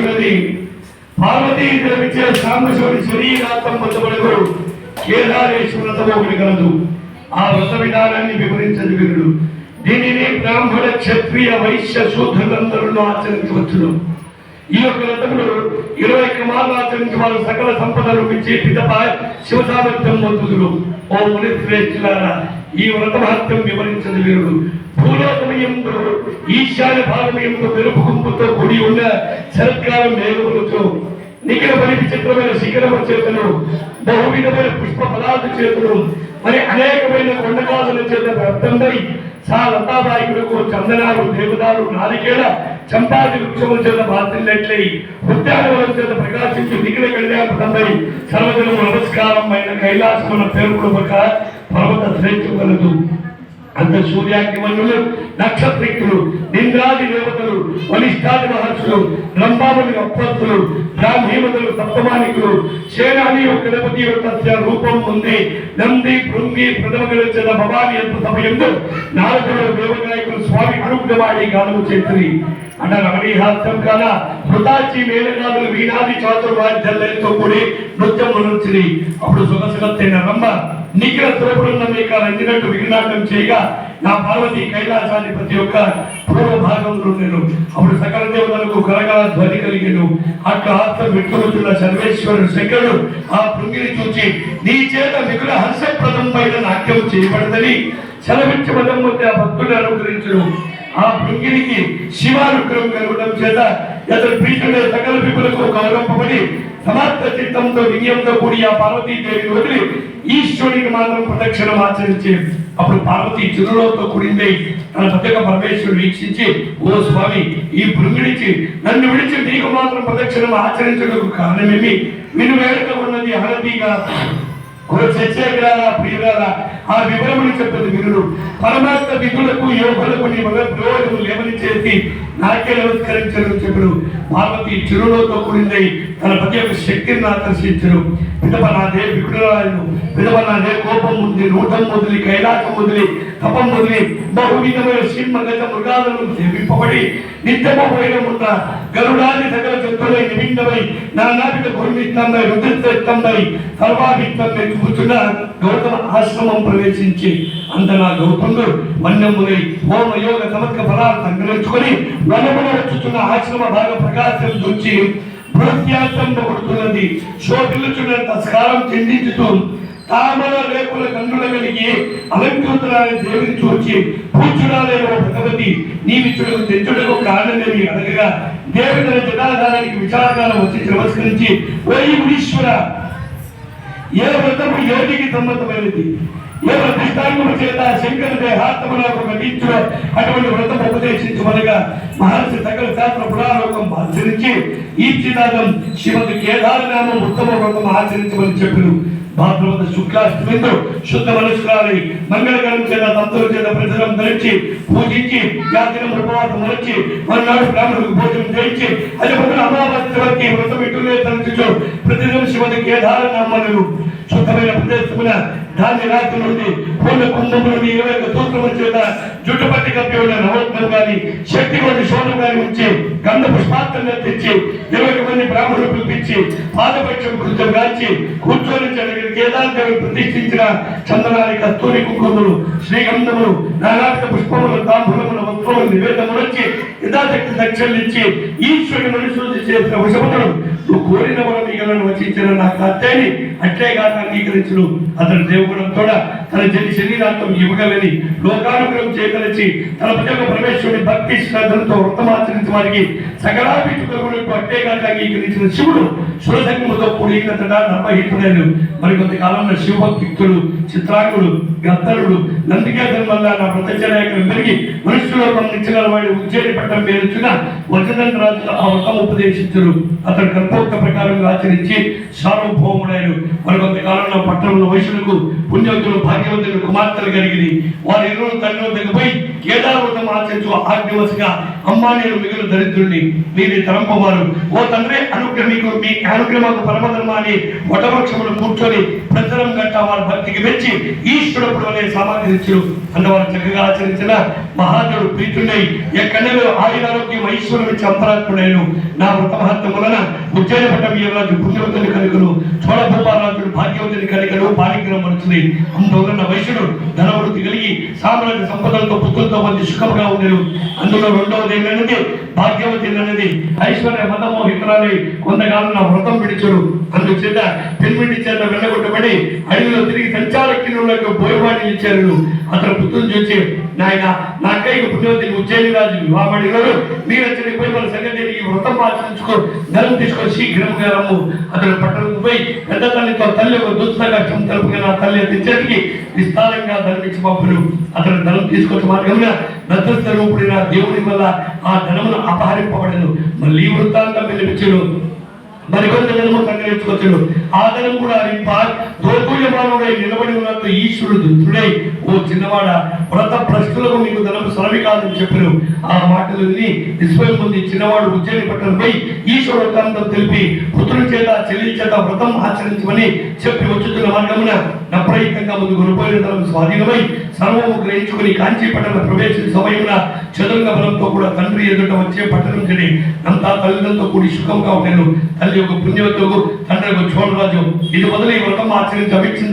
వివరించున్నది. పార్వతీదేవిచే సాంబశివుడి శరీరార్థం పొందబడుగు కేదారేశ్వర వ్రతము ఒకటి కలదు. ఆ వ్రత విధానాన్ని వివరించదు వీరుడు. దీనిని బ్రాహ్మణ, క్షత్రియ, వైశ్య, శూద్రులందరూ ఆచరించవచ్చును. ఈ యొక్క వ్రతములు 21 మార్లు ఆచరించి వారు సకల సంపదలు ఇచ్చి పిదప శివ సామర్థ్యం పొందుదురు. ఓ మునిశ్రేష్ఠులారా, ఈ వ్రత మహత్యం వివరించదు వీరుడు. భూలోకమయందు ఈశాన్య భాగమయందు మెరుపు గుంపుతో కూడి ఉన్న శరత్కాలం మేఘములతో నిఖిల పరి విచిత్రమైన శిఖరము చేతులు, బహువిధమైన పుష్ప ఫలాలు చేతులు, మరి అనేకమైన కొండకాదుల చేత వ్యర్థమై లతాదాయకులకు చందనాలు, దేవదారు, నారికేళ, చంపాది వృక్షముల చేత బాధిల్లట్లై ఉద్యానవనం చేత ప్రకాశించి నిఖిల కళ్యాణమై సర్వజనము నమస్కారం అయిన కైలాసమున పేర్కొనక పర్వత శ్రేష్ఠం కలదు. అంత సూర్యాగ్నిమన్యులు, నక్షత్రికులు, ఇంద్రాది దేవతలు, వనిష్ఠాది మహర్షులు, రంభామణి అప్పత్తులు, బ్రాహ్మీమతులు, సప్తమానికులు, సేనాని గణపతి యొక్క రూపం ఉంది. నంది, భృంగి, ప్రథమగలిచిన భవాని ఎంత సమయంలో నారదులు, దేవనాయకులు స్వామి అనుగ్రవాడి గానము చేతురి అన్న రమణీహాస్యం కాల హృతాచి మేళగాదులు, వీణాది చాతుర్వాద్యాలతో కూడి నృత్యం మనొచ్చింది. అప్పుడు సుఖసుగత్తైన రంభ నిఖిల త్రిపురున్న మేక రంజినట్టు విఘ్నాటం చేయగా నా పార్వతి కైలాసాన్ని ప్రతి ఒక్క పూర్వ భాగంలో నేను అప్పుడు సకల దేవతలకు కరగల ధ్వని కలిగేను. అట్లా ఆత్మ విట్టుకున్న సర్వేశ్వరుడు శంకరుడు ఆ భృంగిని చూచి నీ చేత మిగుల హర్షప్రదం పైన నాట్యం చేయబడదని సెలవిచ్చి మతం మధ్య ఆ భక్తులు అనుగ్రహించను. ఆ భృంగినికి శివానుగ్రహం కలగడం చేత అతను ప్రీతుడే సకల విపులకు గౌరవంపబడి సమాప్త చిత్తంతో వినయంతో కూడి ఆ పార్వతీదేవిని వదిలి ఈశ్వరునికి మాత్రం ప్రదక్షిణం ఆచరించి అప్పుడు పార్వతి చిరులోతో కూడింది. తన ప్రత్యేక పరమేశ్వరుడు వీక్షించి, ఓ స్వామి, ఈ భృంగిడిచి నన్ను విడిచి నీకు మాత్రం ప్రదక్షిణం ఆచరించడానికి కారణమేమి? విను వేడుక ఉన్నది హరతిగా ప్రియులారా, ఆ వివరములు చెప్పదు వినుడు. పరమాత్మ విధులకు యోగులకు నీ ప్రయోజనం లేవని చేసి నాకే నమస్కరించను చెప్పుడు. పార్వతి చిరులోతో కూడింది. తన ప్రతి ఒక్క శక్తిని ఆకర్షించను. పిదప నాదే వికుడరాయను, పిదప నాదే కోపం ఉంది, నూటం మొదలి, కైలాసం మొదలి, తపం మొదలి బహువిధమైన సింహ గత మృగాలను సేవింపబడి నిత్యము పోయిన ఉన్న గరుడాది సకల జంతువులై నిమిండమై నానావిధ భూమిత్తంపై రుద్రత్వంపై సర్వాభిత్తంపై కూర్చున్న గౌతమ ఆశ్రమం ప్రవేశించి అంత నా గౌతముడు వన్యములై హోమ యోగ సమర్థ ఫలాలు సంగ్రహించుకొని వనమున వచ్చుతున్న ఆశ్రమ భాగ ప్రకాశం చూచి ప్రత్యాసంపడుతున్నది. శోభిల్లుచున్నంత స్కారం చెందించుతూ తామల రేపుల కన్నుల కలిగి అలంకృతురాలని దేవిని చూచి పూజురాలేవో భగవతి నీవిచ్చుడుకు తెచ్చుడుకు కారణమేమి అడగగా దేవి తన జటాధారానికి విచారకాలం వచ్చి నమస్కరించి, ఓయి మునీశ్వర, ఏ వ్రతము యోగికి సమ్మతమైనది? ఏ ప్రతిష్టాంగము చేత శంకర దేహాత్మలకు ఘటించు అటువంటి వ్రతం ఉపదేశించమనగా మహర్షి సకల శాస్త్ర పురాలోకం ఆచరించి ఈప్సినాథం శ్రీమతి కేదారనామం ఉత్తమ వ్రతం ఆచరించమని చెప్పిను. భాద్రపద శుక్లాష్టమితో శుద్ధ మనస్కురాలి మంగళకరం చేత తంతుల చేత ప్రజలం ధరించి పూజించి యాదినం ఉపవాసం మరచి మరునాడు బ్రాహ్మణులకు భోజనం చేయించి అది పొద్దున అమావాస్య వరకు వ్రతం ఇటులే తరచు ప్రతిదినం శ్రీమతి కేదారనామను శుద్ధమైన ప్రదేశమున ధాన్య రాత్రి నుండి పూర్ణ కుంభం నుండి 21 సూత్రముల చేత జుట్టు పట్టి కప్పి ఉన్న నవోత్నం గాని శక్తి కొన్ని శోధం గాని ఉంచి గంధ పుష్పాత్రంగా తెచ్చి 20 మంది బ్రాహ్మణులు పిలిపించి పాదపక్షం కృతం గాల్చి కూర్చొని కేదార్దేవి ప్రతిష్ఠించిన చందనాన్ని కస్తూరి కుంకుమలు శ్రీగంధములు నానావిధ పుష్పములు తాంబూలముల వస్త్రములు నివేదనలు వచ్చి యథాశక్తి దక్షిణించి ఈశ్వరుని మనుషులు చేసిన వశములను నువ్వు కోరిన వరం మిగలను వచించిన నా కర్తేని అట్లే కాక అంగీకరించును. అతను దేవుగుణంతో తన జని శరీరాంతం ఇవ్వగలని లోకానుగ్రహం చేయగలిచి తన ప్రజల పరమేశ్వరుని భక్తి శ్రద్ధలతో వ్రతమాచరించి వారికి సకలాభిషుకులకు అట్లే కాక అంగీకరించిన శివుడు సురసంగముతో కూడినతడా నర్మహితుడైన మరికొంత కాలంలో శివభక్తుడు, చిత్రాంగుడు, గద్దరుడు, నందికేతన్ వల్ల నా ప్రత్యక్షనాయకులు పెరిగి మనుష్యులోకం నిచ్చగల వాడి ఉజ్జయిని పట్టం పేరుచున్న వజ్రదండ రాజులు ఆ వ్రతం ఉపదేశించరు. అతడు కల్పోక్త ప్రకారంగా ఆచరించి సార్వభౌముడైన మరికొంత కాలంలో పట్టణంలో వైశ్యులకు పుణ్యవంతులు, భాగ్యవంతులు కుమార్తెలు కలిగి వారి ఇరువురు తండ్రి వద్దకు పోయి కేదారవ్రతం ఆచరించు ఆజ్ఞవశగా అమ్మా నేను మిగులు దరిద్రుడిని మీరు తరంపవారు, ఓ తండ్రి అనుగ్రహీకు మీ అనుగ్రహకు పరమధర్మాన్ని వటవృక్షములు కూర్చొని ప్రజలం గట్ట వారి భక్తికి మెచ్చి ఈశ్వరుడు అనే సమాధించు అన్నవారు చక్కగా ఆచరించిన మహాదేవుడు మీటున్నాయి ఎక్కడో ఆయురారోగ్యం ఐశ్వర్యం ఇచ్చి అంతరాత్ముడైను నా వ్రతమహత్వం వలన ఉజ్జయిన పట్టం యువరాజు పుణ్యవతుని కనుకను చోళభూపారాజుడు భాగ్యవతుని కనుకను పాలిగ్రహం పడుతుంది అందువలన వైశ్యుడు ధనవృద్ధి కలిగి సామ్రాజ్య సంపదలతో పుత్రులతో మంది సుఖంగా ఉండేరు. అందులో రెండవది ఏంటనేది భాగ్యవతి అనేది ఐశ్వర్య మతమోహితురాలి కొంతకాలం నా వ్రతం విడిచుడు అందుచేత పెన్మిటి చేత వెళ్ళగొట్టబడి అడవిలో తిరిగి సంచారక్యులకు బోయవాడిని ఇచ్చారు. అతను పుత్రుని చూసి నాయన నా అక్కయ్యకు పుణ్యవతిని ఉజ్జయిని రాజు వివాహమడి గారు మీరు వచ్చి పోయి మన సంగతి ఈ వ్రతం ఆచరించుకో ధనం తీసుకొని శీఘ్రంగా రమ్ము. అతను పట్టణం పోయి పెద్ద తల్లితో తల్లి ఒక దుస్తగా తలుపుగా నా తల్లి తెచ్చరికి విస్తారంగా ధనం ఇచ్చి పంపును. అతను ధనం తీసుకొచ్చి మార్గంగా నత్రస్త రూపుడిన దేవుని వల్ల ఆ ధనమును అపహరింపబడను. మళ్ళీ వృత్తాంతం వినిపించను. మరికొంత ధనము సంగ్రహించుకొచ్చును. ఆ ధనం కూడా అరింప దోపూయమానుడై నిలబడి ఉన్నట్టు ఈశ్వరుడు దుస్తుడై ఓ చిన్నవాడ వ్రత ప్రశ్నలకు మీకు ధనము సరవి కాదని చెప్పారు. ఆ మాటలు విని విస్మయం పొంది చిన్నవాడు ఉజ్జయిని పట్టణంపై ఈశ్వర వృత్తాంతం తెలిపి పుత్రుని చేత చెల్లి చేత వ్రతం ఆచరించమని చెప్పి వచ్చుతున్న మార్గమున నప్రయుక్తంగా ముందు కొనుపోయిన ధనం స్వాధీనమై సర్వము గ్రహించుకుని కాంచీ పట్టణ ప్రవేశించిన సమయమున చదురుంగ బలంతో కూడా తండ్రి ఎదుట వచ్చే పట్టణం చెడి అంతా తల్లిదంతో కూడి సుఖంగా ఉండేను. తల్లి యొక్క పుణ్యవతకు తండ్రి యొక్క చోళరాజు ఇది మొదలు ఈ వ్రతం ఆచరించి అభిక్షించ